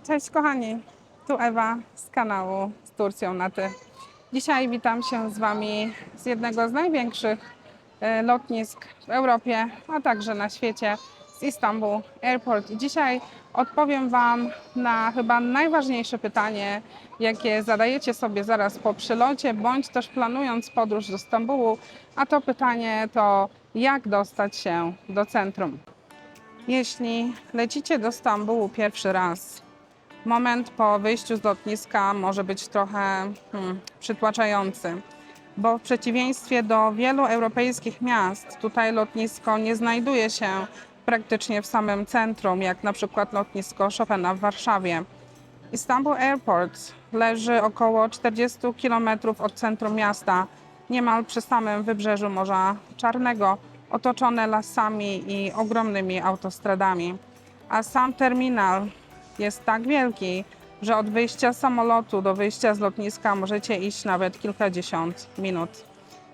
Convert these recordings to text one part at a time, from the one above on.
Cześć kochani, tu Ewa z kanału z Turcją na Ty. Dzisiaj witam się z Wami z jednego z największych lotnisk w Europie, a także na świecie, z Istanbul Airport. Dzisiaj odpowiem Wam na chyba najważniejsze pytanie, jakie zadajecie sobie zaraz po przylocie, bądź też planując podróż do Stambułu, a to pytanie to, jak dostać się do centrum. Jeśli lecicie do Stambułu pierwszy raz, moment po wyjściu z lotniska może być trochę przytłaczający, bo w przeciwieństwie do wielu europejskich miast, tutaj lotnisko nie znajduje się praktycznie w samym centrum, jak na przykład lotnisko Chopina w Warszawie. Istanbul Airport leży około 40 km od centrum miasta, niemal przy samym wybrzeżu Morza Czarnego, otoczone lasami i ogromnymi autostradami. A sam terminal jest tak wielki, że od wyjścia z samolotu do wyjścia z lotniska możecie iść nawet kilkadziesiąt minut.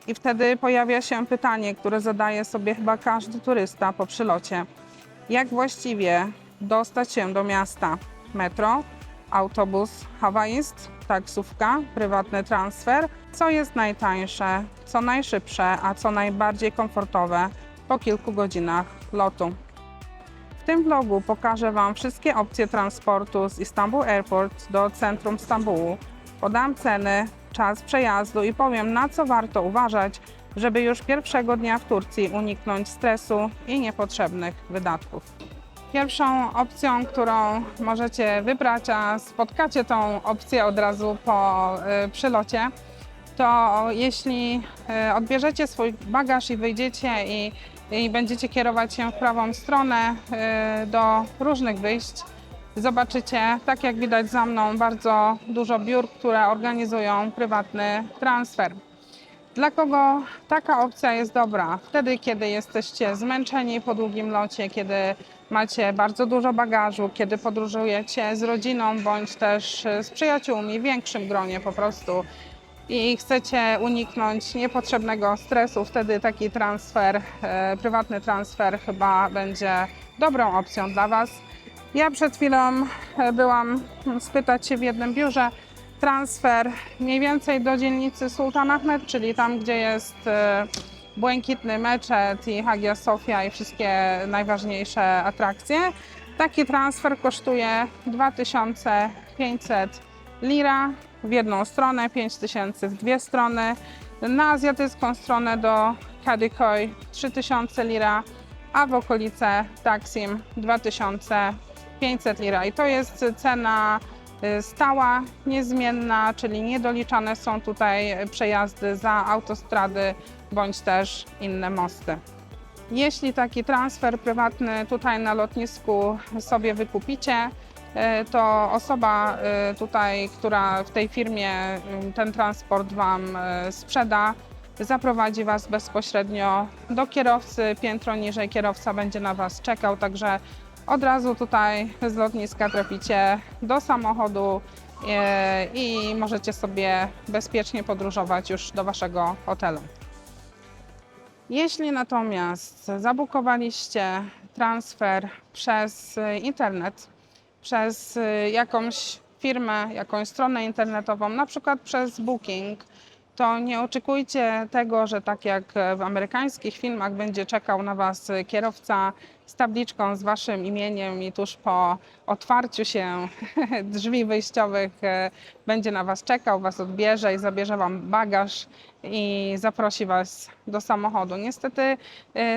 I wtedy pojawia się pytanie, które zadaje sobie chyba każdy turysta po przylocie. Jak właściwie dostać się do miasta? Metro, autobus, hawaist, taksówka, prywatny transfer? Co jest najtańsze, co najszybsze, a co najbardziej komfortowe po kilku godzinach lotu? W tym vlogu pokażę Wam wszystkie opcje transportu z Istanbul Airport do centrum Stambułu. Podam ceny, czas przejazdu i powiem, na co warto uważać, żeby już pierwszego dnia w Turcji uniknąć stresu i niepotrzebnych wydatków. Pierwszą opcją, którą możecie wybrać, a spotkacie tą opcję od razu po przylocie, to jeśli odbierzecie swój bagaż i wyjdziecie i będziecie kierować się w prawą stronę do różnych wyjść, zobaczycie, tak jak widać za mną, bardzo dużo biur, które organizują prywatny transfer. Dla kogo taka opcja jest dobra? Wtedy, kiedy jesteście zmęczeni po długim locie, kiedy macie bardzo dużo bagażu, kiedy podróżujecie z rodziną bądź też z przyjaciółmi w większym gronie po prostu i chcecie uniknąć niepotrzebnego stresu, wtedy taki transfer, prywatny transfer chyba będzie dobrą opcją dla Was. Ja przed chwilą byłam spytać się w jednym biurze, transfer mniej więcej do dzielnicy Sultan Ahmet, czyli tam, gdzie jest błękitny meczet i Hagia Sofia i wszystkie najważniejsze atrakcje. Taki transfer kosztuje 2500 lira w jedną stronę, 5000 w dwie strony. Na azjatycką stronę do Kadıköy 3000 lira, a w okolice Taksim 2500 lira. I to jest cena stała, niezmienna, czyli niedoliczane są tutaj przejazdy za autostrady bądź też inne mosty. Jeśli taki transfer prywatny tutaj na lotnisku sobie wykupicie, to osoba tutaj, która w tej firmie ten transport Wam sprzeda, zaprowadzi Was bezpośrednio do kierowcy, piętro niżej kierowca będzie na Was czekał, także od razu tutaj z lotniska traficie do samochodu i możecie sobie bezpiecznie podróżować już do Waszego hotelu. Jeśli natomiast zabukowaliście transfer przez internet, przez jakąś firmę, jakąś stronę internetową, na przykład przez Booking, to nie oczekujcie tego, że tak jak w amerykańskich filmach będzie czekał na Was kierowca z tabliczką z Waszym imieniem i tuż po otwarciu się drzwi wyjściowych będzie na Was czekał, Was odbierze i zabierze Wam bagaż i zaprosi Was do samochodu. Niestety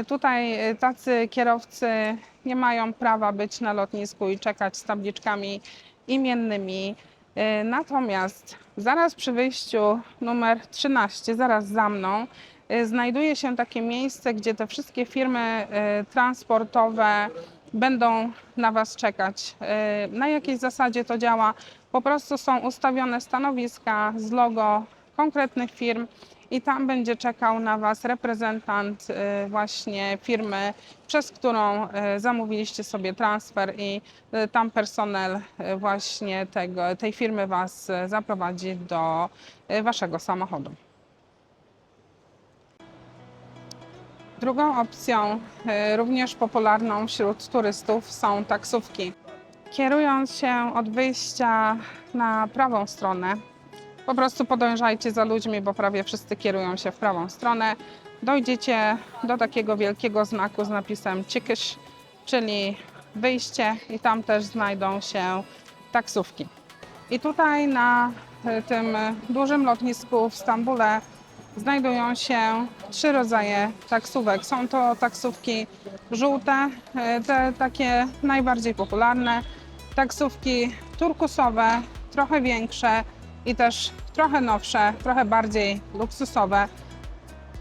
tutaj tacy kierowcy nie mają prawa być na lotnisku i czekać z tabliczkami imiennymi. Natomiast zaraz przy wyjściu numer 13, zaraz za mną, znajduje się takie miejsce, gdzie te wszystkie firmy transportowe będą na Was czekać. Na jakiej zasadzie to działa? Po prostu są ustawione stanowiska z logo konkretnych firm i tam będzie czekał na Was reprezentant właśnie firmy, przez którą zamówiliście sobie transfer i tam personel właśnie tej firmy Was zaprowadzi do Waszego samochodu. Drugą opcją, również popularną wśród turystów, są taksówki. Kierując się od wyjścia na prawą stronę, po prostu podążajcie za ludźmi, bo prawie wszyscy kierują się w prawą stronę. Dojdziecie do takiego wielkiego znaku z napisem Çıkış, czyli wyjście, i tam też znajdą się taksówki. I tutaj na tym dużym lotnisku w Stambule znajdują się 3 rodzaje taksówek. Są to taksówki żółte, te takie najbardziej popularne, taksówki turkusowe, trochę większe i też trochę nowsze, trochę bardziej luksusowe,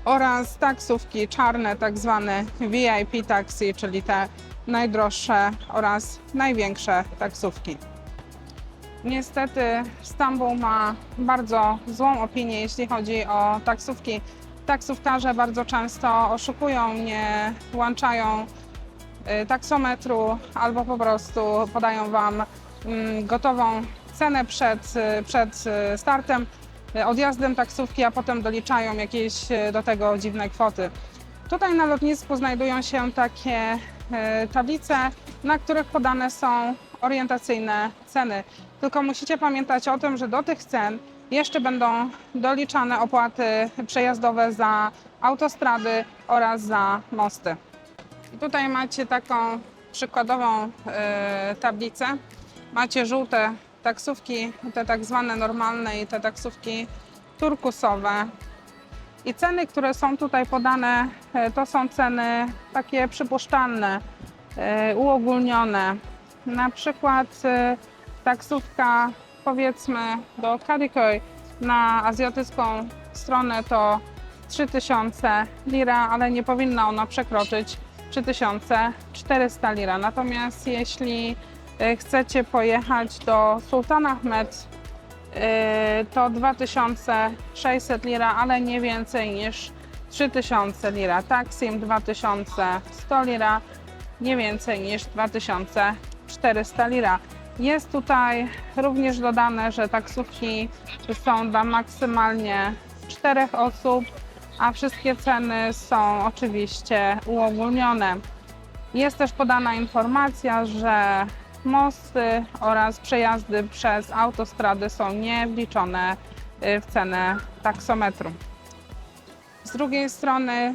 oraz taksówki czarne, tak zwane VIP taxi, czyli te najdroższe oraz największe taksówki. Niestety Stambuł ma bardzo złą opinię, jeśli chodzi o taksówki. Taksówkarze bardzo często oszukują, nie włączają taksometru albo po prostu podają Wam gotową cenę przed startem, odjazdem taksówki, a potem doliczają jakieś do tego dziwne kwoty. Tutaj na lotnisku znajdują się takie tablice, na których podane są orientacyjne ceny. Tylko musicie pamiętać o tym, że do tych cen jeszcze będą doliczane opłaty przejazdowe za autostrady oraz za mosty. I tutaj macie taką przykładową tablicę. Macie żółte taksówki, te tak zwane normalne, i te taksówki turkusowe. I ceny, które są tutaj podane, to są ceny takie przypuszczalne, uogólnione. Na przykład taksówka, powiedzmy, do Kadıköy na azjatycką stronę to 3000 lira, ale nie powinna ona przekroczyć 3400 lira. Natomiast jeśli chcecie pojechać do Sultanahmet, to 2600 lira, ale nie więcej niż 3000 lira. Taksim 2100 lira, nie więcej niż 2400 lira. Jest tutaj również dodane, że taksówki są dla maksymalnie 4 osób, a wszystkie ceny są oczywiście uogólnione. Jest też podana informacja, że mosty oraz przejazdy przez autostrady są niewliczone w cenę taksometru. Z drugiej strony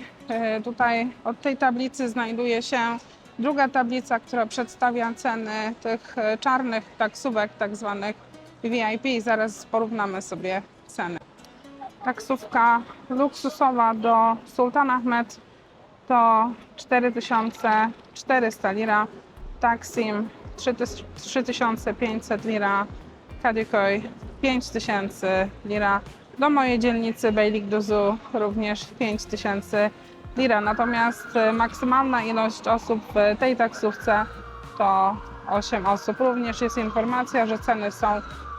tutaj od tej tablicy znajduje się druga tablica, która przedstawia ceny tych czarnych taksówek, tak zwanych VIP. Zaraz porównamy sobie ceny. Taksówka luksusowa do Sultanahmet to 4400 lira, Taksim 3500 lira, Kadıköy 5000 lira, do mojej dzielnicy Beylikdüzü również 5000 lira. Natomiast maksymalna ilość osób w tej taksówce to 8 osób. Również jest informacja, że ceny są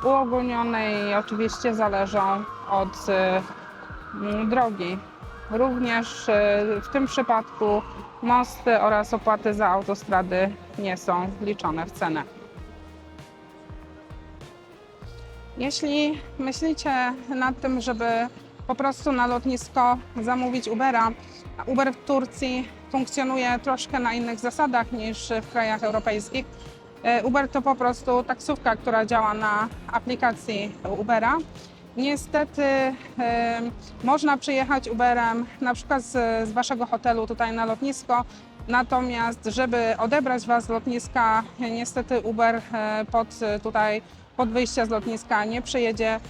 uogólnione i oczywiście zależą od drogi. Również w tym przypadku mosty oraz opłaty za autostrady nie są liczone w cenę. Jeśli myślicie nad tym, żeby po prostu na lotnisko zamówić Ubera, Uber w Turcji funkcjonuje troszkę na innych zasadach niż w krajach europejskich. Uber to po prostu taksówka, która działa na aplikacji Ubera. Niestety można przyjechać Uberem na przykład z Waszego hotelu tutaj na lotnisko, natomiast żeby odebrać Was z lotniska, niestety Uber pod wyjście z lotniska nie przyjedzie,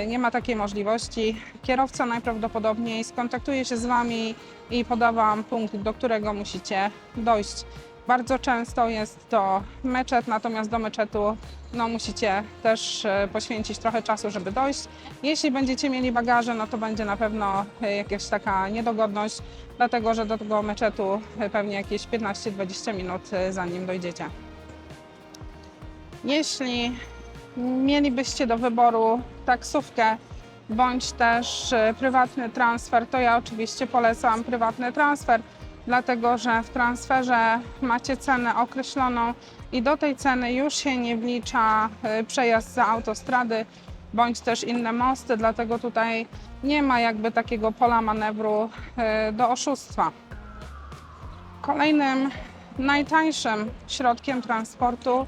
nie ma takiej możliwości. Kierowca najprawdopodobniej skontaktuje się z Wami i poda Wam punkt, do którego musicie dojść. Bardzo często jest to meczet, natomiast do meczetu musicie też poświęcić trochę czasu, żeby dojść. Jeśli będziecie mieli bagaże, to będzie na pewno jakaś taka niedogodność, dlatego że do tego meczetu pewnie jakieś 15-20 minut zanim dojdziecie. Jeśli mielibyście do wyboru taksówkę bądź też prywatny transfer, to ja oczywiście polecam prywatny transfer, dlatego że w transferze macie cenę określoną i do tej ceny już się nie wlicza przejazd za autostrady bądź też inne mosty, dlatego tutaj nie ma jakby takiego pola manewru do oszustwa. Kolejnym najtańszym środkiem transportu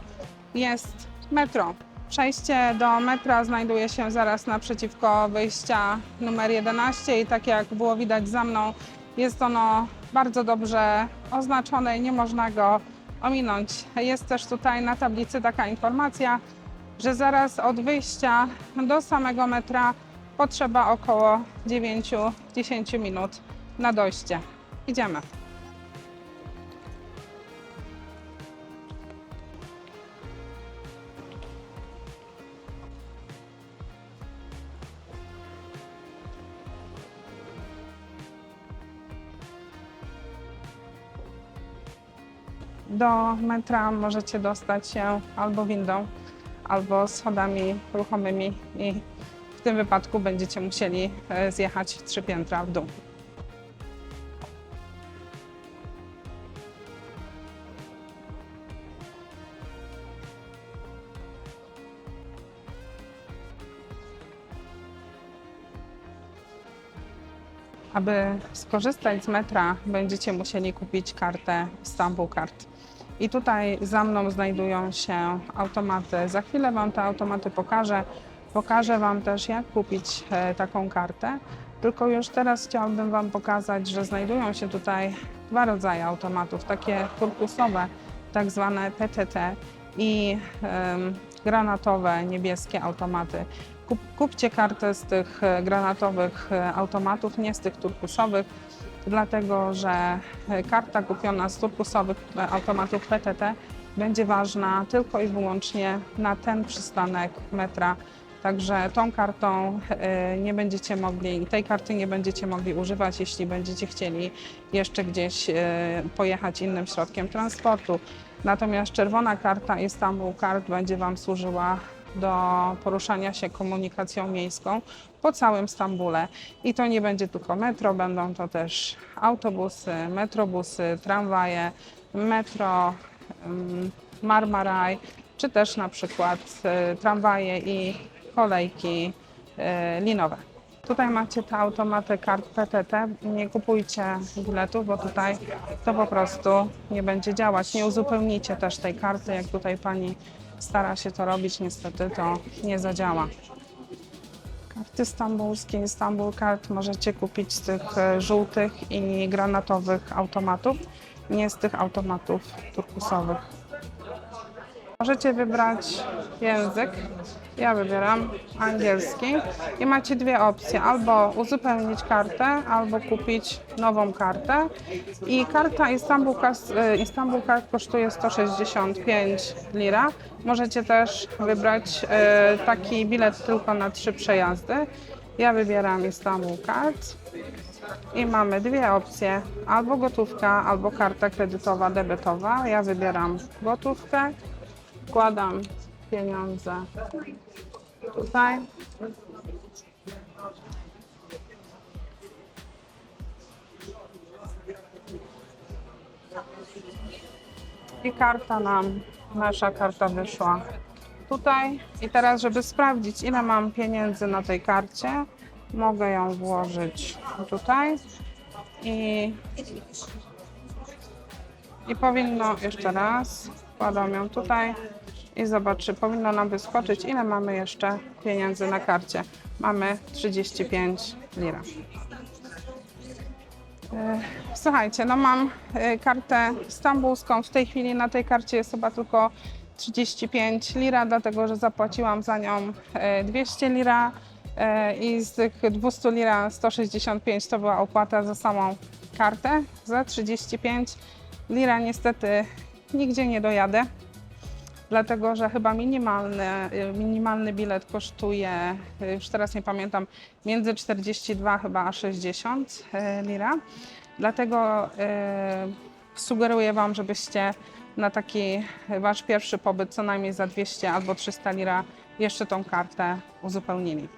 jest metro. Przejście do metra znajduje się zaraz naprzeciwko wyjścia numer 11 i tak jak było widać za mną, jest ono bardzo dobrze oznaczone i nie można go ominąć. Jest też tutaj na tablicy taka informacja, że zaraz od wyjścia do samego metra potrzeba około 9-10 minut na dojście. Idziemy. Do metra możecie dostać się albo windą, albo schodami ruchomymi i w tym wypadku będziecie musieli zjechać 3 piętra w dół. Aby skorzystać z metra, będziecie musieli kupić kartę Istanbul Card. I tutaj za mną znajdują się automaty. Za chwilę Wam te automaty pokażę. Pokażę Wam też, jak kupić taką kartę. Tylko już teraz chciałabym Wam pokazać, że znajdują się tutaj 2 rodzaje automatów. Takie turkusowe, tak zwane PTT i granatowe, niebieskie automaty. Kupcie kartę z tych granatowych automatów, nie z tych turkusowych, dlatego że karta kupiona z turkusowych automatów PTT będzie ważna tylko i wyłącznie na ten przystanek metra. Także tą kartą nie będziecie mogli, tej karty nie będziecie mogli używać, jeśli będziecie chcieli jeszcze gdzieś pojechać innym środkiem transportu. Natomiast czerwona karta Istanbul Card będzie Wam służyła do poruszania się komunikacją miejską po całym Stambule. I to nie będzie tylko metro, będą to też autobusy, metrobusy, tramwaje, metro, Marmaray, czy też na przykład tramwaje i kolejki linowe. Tutaj macie te automaty kart PTT. Nie kupujcie biletów, bo tutaj to po prostu nie będzie działać. Nie uzupełnicie też tej karty, jak tutaj pani stara się to robić, niestety to nie zadziała. Karty stambulskie, Istanbul Card możecie kupić z tych żółtych i granatowych automatów, nie z tych automatów turkusowych. Możecie wybrać język. Ja wybieram angielski i macie 2 opcje, albo uzupełnić kartę, albo kupić nową kartę. I karta Istanbul Card kosztuje 165 lira. Możecie też wybrać taki bilet tylko na 3 przejazdy. Ja wybieram Istanbul Card i mamy 2 opcje, albo gotówka, albo karta kredytowa, debetowa. Ja wybieram gotówkę. Wkładam pieniądze tutaj. I nasza karta wyszła tutaj. I teraz, żeby sprawdzić, ile mam pieniędzy na tej karcie, mogę ją włożyć tutaj i powinno, jeszcze raz, wkładam ją tutaj i zobaczy, powinno nam wyskoczyć, ile mamy jeszcze pieniędzy na karcie. Mamy 35 lira. Słuchajcie, no mam kartę stambulską. W tej chwili na tej karcie jest chyba tylko 35 lira, dlatego że zapłaciłam za nią 200 lira i z tych 200 lira 165 to była opłata za samą kartę. Za 35 lira niestety nigdzie nie dojadę, dlatego że chyba minimalny bilet kosztuje, już teraz nie pamiętam, między 42 chyba a 60 lira. Dlatego sugeruję Wam, żebyście na taki Wasz pierwszy pobyt co najmniej za 200 albo 300 lira jeszcze tą kartę uzupełnili.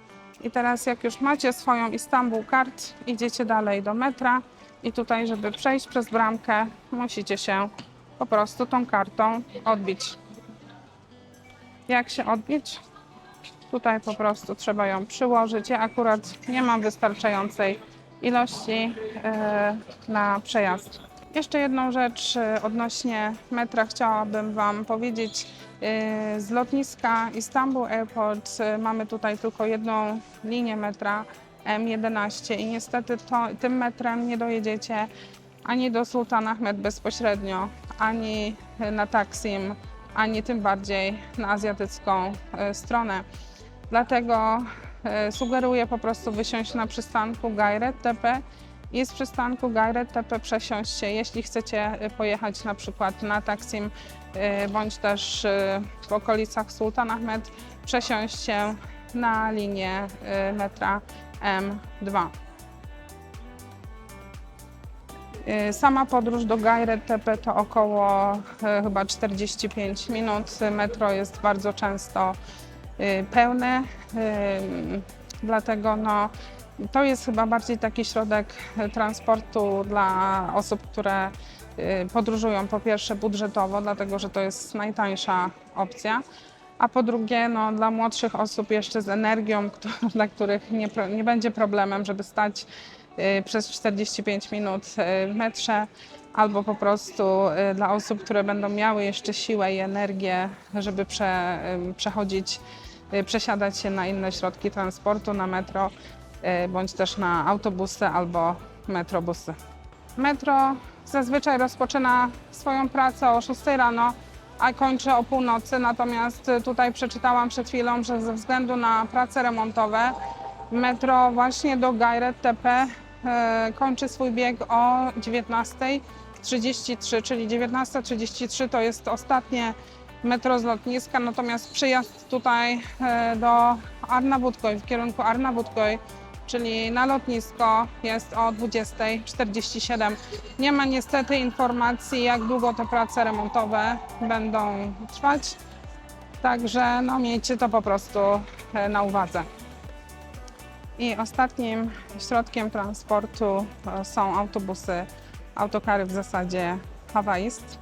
I teraz jak już macie swoją Istanbul Card, idziecie dalej do metra i tutaj, żeby przejść przez bramkę, musicie się po prostu tą kartą odbić. Jak się odbić? Tutaj po prostu trzeba ją przyłożyć. Ja akurat nie mam wystarczającej ilości na przejazd. Jeszcze jedną rzecz odnośnie metra chciałabym Wam powiedzieć. Z lotniska Istanbul Airport mamy tutaj tylko jedną linię metra M11 i niestety tym metrem nie dojedziecie ani do Sultanahmet bezpośrednio, ani na Taksim, ani tym bardziej na azjatycką stronę. Dlatego sugeruję po prostu wysiąść na przystanku Gayrettepe i z przystanku Gayrettepe przesiąść się, jeśli chcecie pojechać na przykład na Taksim bądź też w okolicach Sultanahmet, przesiąść się na linię metra M2. Sama podróż do Gayrettepe to około chyba 45 minut. Metro jest bardzo często pełne, dlatego to jest chyba bardziej taki środek transportu dla osób, które podróżują po pierwsze budżetowo, dlatego że to jest najtańsza opcja, a po drugie dla młodszych osób jeszcze z energią, dla których nie będzie problemem, żeby stać przez 45 minut w metrze, albo po prostu dla osób, które będą miały jeszcze siłę i energię, żeby przesiadać się na inne środki transportu, na metro, bądź też na autobusy albo metrobusy. Metro zazwyczaj rozpoczyna swoją pracę o 6 rano, a kończy o północy, natomiast tutaj przeczytałam przed chwilą, że ze względu na prace remontowe metro właśnie do Gayrettepe kończy swój bieg o 19:33, czyli 19:33 to jest ostatnie metro z lotniska, natomiast przyjazd tutaj do Arnavutköy, w kierunku Arnavutköy, czyli na lotnisko, jest o 20:47. Nie ma niestety informacji, jak długo te prace remontowe będą trwać, także miejcie to po prostu na uwadze. I ostatnim środkiem transportu są autobusy, autokary w zasadzie Hawaist.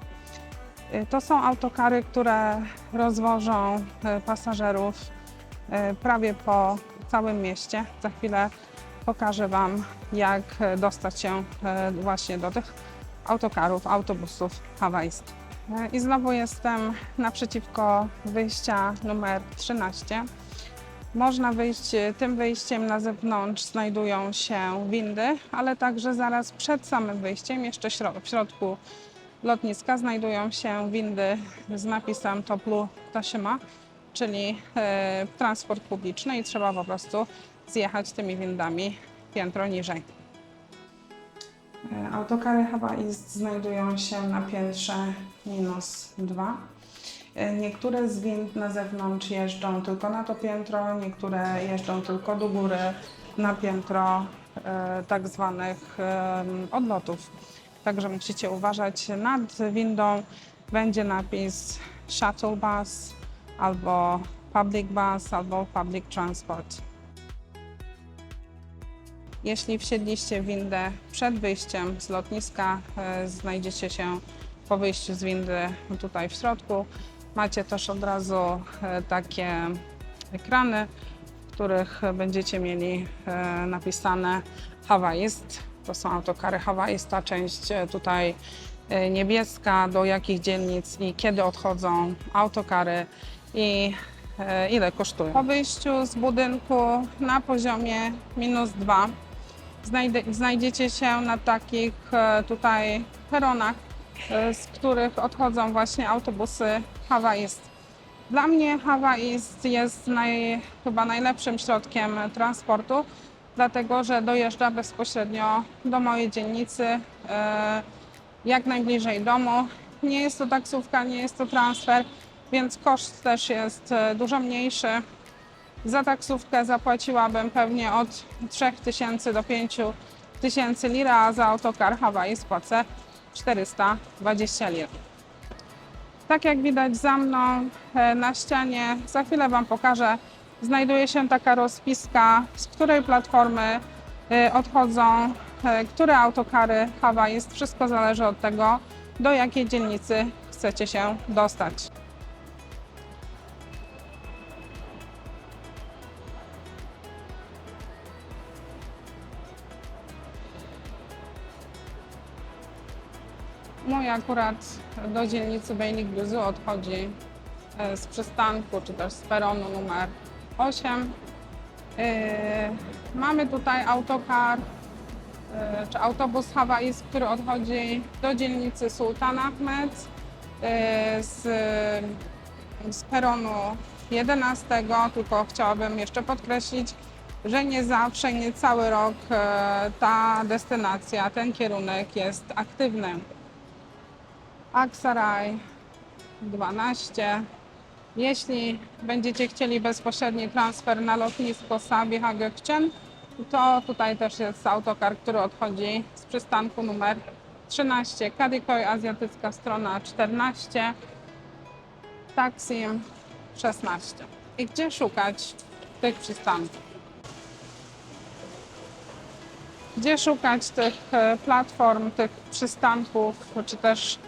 To są autokary, które rozwożą pasażerów prawie po całym mieście. Za chwilę pokażę Wam, jak dostać się właśnie do tych autokarów, autobusów Hawaist. I znowu jestem naprzeciwko wyjścia numer 13. Można wyjść tym wyjściem, na zewnątrz znajdują się windy, ale także zaraz przed samym wyjściem, jeszcze w środku lotniska, znajdują się windy z napisem Toplu Taşıma, czyli transport publiczny, i trzeba po prostu zjechać tymi windami piętro niżej. Autokary Hawaist znajdują się na piętrze -2. Niektóre z wind na zewnątrz jeżdżą tylko na to piętro, niektóre jeżdżą tylko do góry na piętro tak zwanych odlotów. Także musicie uważać. Nad windą będzie napis Shuttle Bus albo Public Bus albo Public Transport. Jeśli wsiedliście w windę przed wyjściem z lotniska, znajdziecie się po wyjściu z windy tutaj w środku. Macie też od razu takie ekrany, w których będziecie mieli napisane Hawaist. To są autokary Hawaist, ta część tutaj niebieska, do jakich dzielnic i kiedy odchodzą autokary i ile kosztują. Po wyjściu z budynku na poziomie -2 znajdziecie się na takich tutaj peronach, z których odchodzą właśnie autobusy Hawaist. Dla mnie Hawaist jest chyba najlepszym środkiem transportu, dlatego że dojeżdża bezpośrednio do mojej dzielnicy, jak najbliżej domu. Nie jest to taksówka, nie jest to transfer, więc koszt też jest dużo mniejszy. Za taksówkę zapłaciłabym pewnie od 3000 do 5000 lir, a za autokar Hawaist płacę 420 lir. Tak jak widać za mną na ścianie, za chwilę Wam pokażę, znajduje się taka rozpiska, z której platformy odchodzą które autokary Hawaist. Wszystko zależy od tego, do jakiej dzielnicy chcecie się dostać. Mój akurat do dzielnicy Beylikdüzü odchodzi z przystanku, czy też z peronu numer 8. Mamy tutaj autokar, czy autobus hawajski, który odchodzi do dzielnicy Sultan Ahmed z peronu 11, tylko chciałabym jeszcze podkreślić, że nie zawsze, nie cały rok ta destynacja, ten kierunek jest aktywny. Aksaray 12. Jeśli będziecie chcieli bezpośredni transfer na lotnisko Sabiha Gökçen, to tutaj też jest autokar, który odchodzi z przystanku numer 13. Kadıköy, azjatycka strona 14, Taksim 16. I gdzie szukać tych przystanków? Gdzie szukać tych platform, tych przystanków, czy też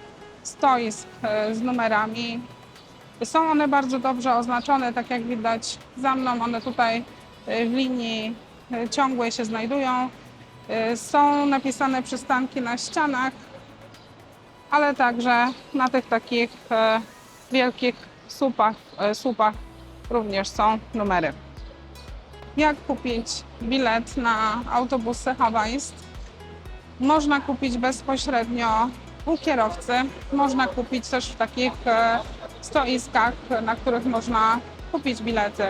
stoisk z numerami? Są one bardzo dobrze oznaczone, tak jak widać za mną, one tutaj w linii ciągłej się znajdują. Są napisane przystanki na ścianach, ale także na tych takich wielkich słupach również są numery. Jak kupić bilet na autobusy hawajskie? Można kupić bezpośrednio u kierowcy, można kupić też w takich stoiskach, na których można kupić bilety.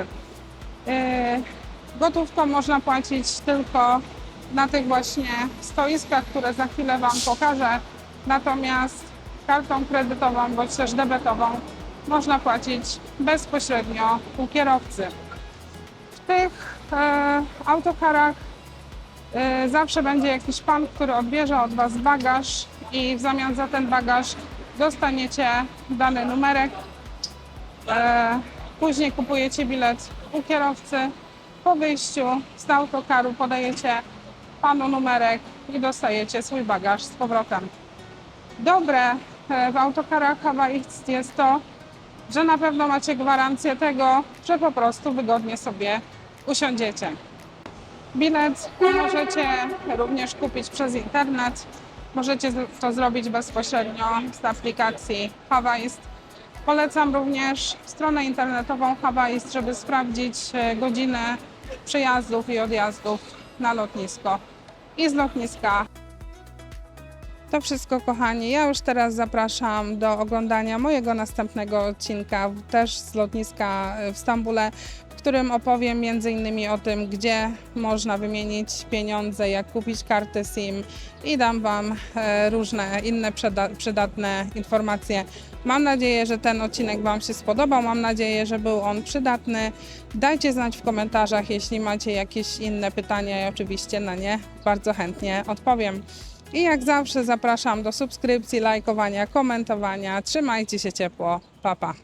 Gotówką można płacić tylko na tych właśnie stoiskach, które za chwilę Wam pokażę, natomiast kartą kredytową bądź też debetową można płacić bezpośrednio u kierowcy. W tych autokarach zawsze będzie jakiś pan, który odbierze od Was bagaż i w zamian za ten bagaż dostaniecie dany numerek. Później kupujecie bilet u kierowcy. Po wyjściu z autokaru podajecie panu numerek i dostajecie swój bagaż z powrotem. Dobre w autokarach hawajskich jest to, że na pewno macie gwarancję tego, że po prostu wygodnie sobie usiądziecie. Bilet możecie również kupić przez internet. Możecie to zrobić bezpośrednio z aplikacji Hawajst. Polecam również stronę internetową Hawajst, żeby sprawdzić godziny przyjazdów i odjazdów na lotnisko i z lotniska. To wszystko, kochani. Ja już teraz zapraszam do oglądania mojego następnego odcinka, też z lotniska w Stambule, w którym opowiem m.in. o tym, gdzie można wymienić pieniądze, jak kupić kartę SIM i dam Wam różne inne przydatne informacje. Mam nadzieję, że ten odcinek Wam się spodobał, mam nadzieję, że był on przydatny. Dajcie znać w komentarzach, jeśli macie jakieś inne pytania i oczywiście na nie bardzo chętnie odpowiem. I jak zawsze zapraszam do subskrypcji, lajkowania, komentowania. Trzymajcie się ciepło. Pa, pa.